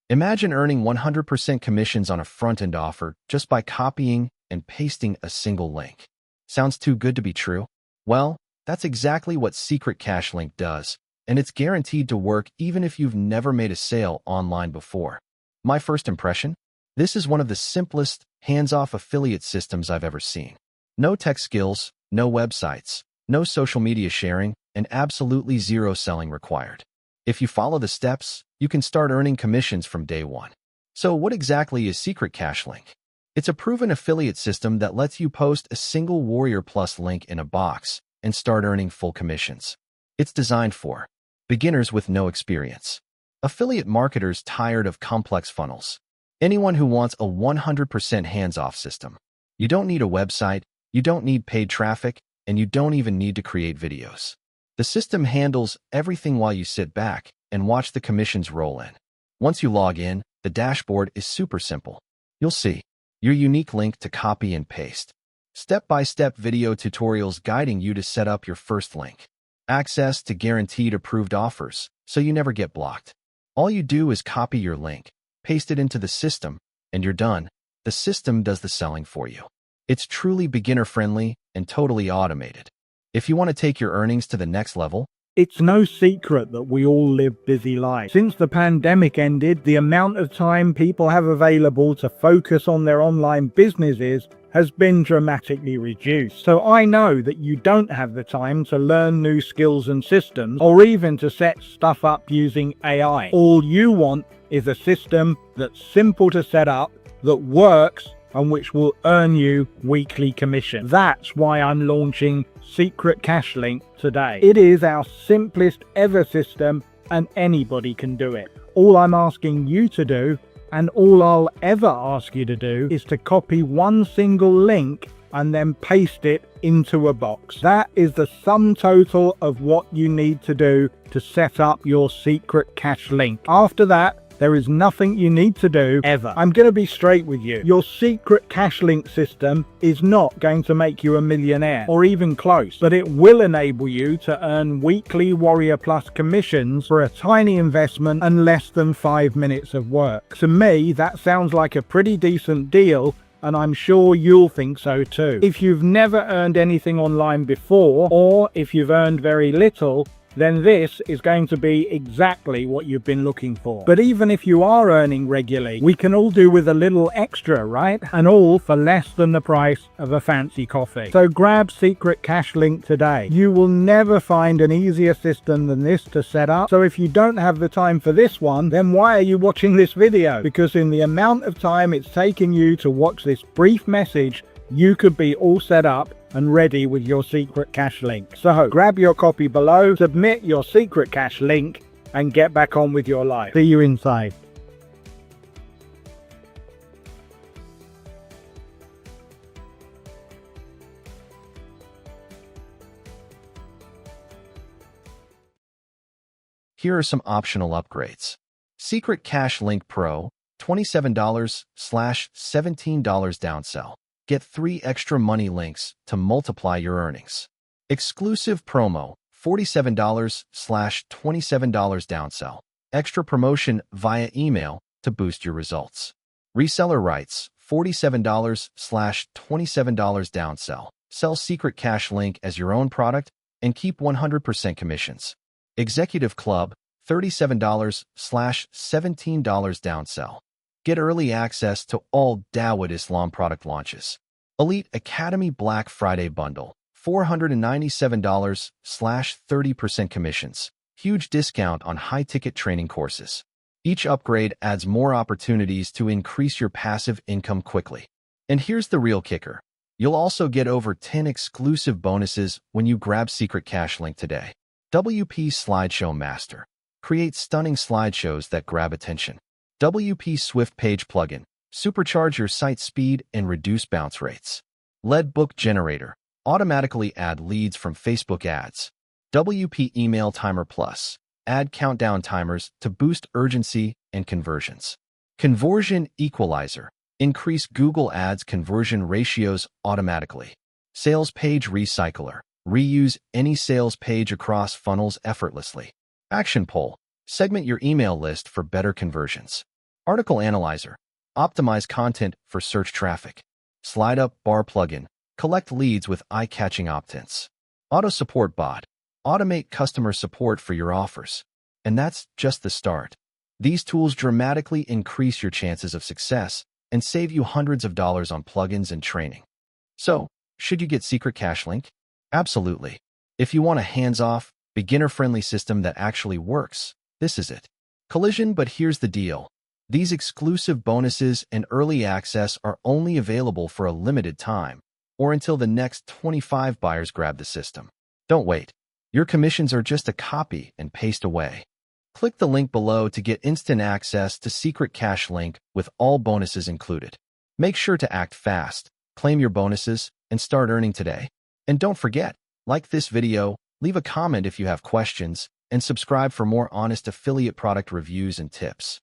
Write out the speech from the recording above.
Imagine earning 100% commissions on a front-end offer just by copying and pasting a single link. Sounds too good to be true? Well, that's exactly what Secret Cash Link does, and it's guaranteed to work even if you've never made a sale online before. My first impression? This is one of the simplest, hands-off affiliate systems I've ever seen. No tech skills, no websites, no social media sharing, and absolutely zero selling required. If you follow the steps, you can start earning commissions from day one. So what exactly is Secret Cash Link? It's a proven affiliate system that lets you post a single Warrior Plus link in a box and start earning full commissions. It's designed for beginners with no experience, affiliate marketers tired of complex funnels, anyone who wants a 100% hands-off system. You don't need a website, you don't need paid traffic, and you don't even need to create videos. The system handles everything while you sit back and watch the commissions roll in. Once you log in, the dashboard is super simple. You'll see your unique link to copy and paste, step-by-step video tutorials guiding you to set up your first link, access to guaranteed approved offers so you never get blocked. All you do is copy your link, paste it into the system, and you're done. The system does the selling for you. It's truly beginner-friendly and totally automated. If you want to take your earnings to the next level, it's no secret that we all live busy lives. Since the pandemic ended, the amount of time people have available to focus on their online businesses has been dramatically reduced. So I know that you don't have the time to learn new skills and systems, or even to set stuff up using AI. All you want is a system that's simple to set up, that works, and which will earn you weekly commission. That's why I'm launching Secret Cash Link today. It is our simplest ever system, and anybody can do it. All I'm asking you to do, and all I'll ever ask you to do, is to copy one single link and then paste it into a box. That is the sum total of what you need to do to set up your Secret Cash Link. After that, there is nothing you need to do ever. I'm going to be straight with you. Your Secret Cash Link system is not going to make you a millionaire, or even close, but it will enable you to earn weekly Warrior Plus commissions for a tiny investment and less than 5 minutes of work. To me, that sounds like a pretty decent deal, and I'm sure you'll think so too. If you've never earned anything online before, or if you've earned very little, then this is going to be exactly what you've been looking for. But even if you are earning regularly, we can all do with a little extra, right? And all for less than the price of a fancy coffee. So grab Secret Cash Link today. You will never find an easier system than this to set up. So if you don't have the time for this one, then why are you watching this video? Because in the amount of time it's taking you to watch this brief message, you could be all set up and ready with your Secret Cash Link. So grab your copy below, submit your Secret Cash Link, and get back on with your life. See you inside. here are some optional upgrades. Secret Cash Link Pro, $27/$17 downsell. Get 3 extra money links to multiply your earnings. Exclusive promo, $47/$27 downsell. Extra promotion via email to boost your results. Reseller rights, $47/$27 downsell. Sell Secret Cash Link as your own product and keep 100% commissions. Executive Club, $37/$17 downsell. Get early access to all Dawud Islam product launches. Elite Academy Black Friday Bundle, $497/30% commissions. Huge discount on high-ticket training courses. Each upgrade adds more opportunities to increase your passive income quickly. And here's the real kicker. You'll also get over 10 exclusive bonuses when you grab Secret Cash Link today. WP Slideshow Master. Create stunning slideshows that grab attention. WP Swift Page Plugin. Supercharge your site speed and reduce bounce rates. Lead Book Generator. Automatically add leads from Facebook ads. WP Email Timer Plus. Add countdown timers to boost urgency and conversions. Conversion Equalizer. Increase Google Ads conversion ratios automatically. Sales Page Recycler. Reuse any sales page across funnels effortlessly. Action Poll. Segment your email list for better conversions. Article Analyzer. Optimize content for search traffic. Slide Up Bar plugin. Collect leads with eye-catching opt-ins. Auto Support Bot. Automate customer support for your offers. And that's just the start. These tools dramatically increase your chances of success and save you hundreds of dollars on plugins and training. So, should you get Secret Cash Link? Absolutely. If you want a hands-off, beginner-friendly system that actually works, this is it. Collision, but here's the deal. These exclusive bonuses and early access are only available for a limited time, or until the next 25 buyers grab the system. Don't wait. Your commissions are just a copy and paste away. Click the link below to get instant access to Secret Cash Link with all bonuses included. Make sure to act fast, claim your bonuses, and start earning today. And don't forget, like this video, leave a comment if you have questions, and subscribe for more honest affiliate product reviews and tips.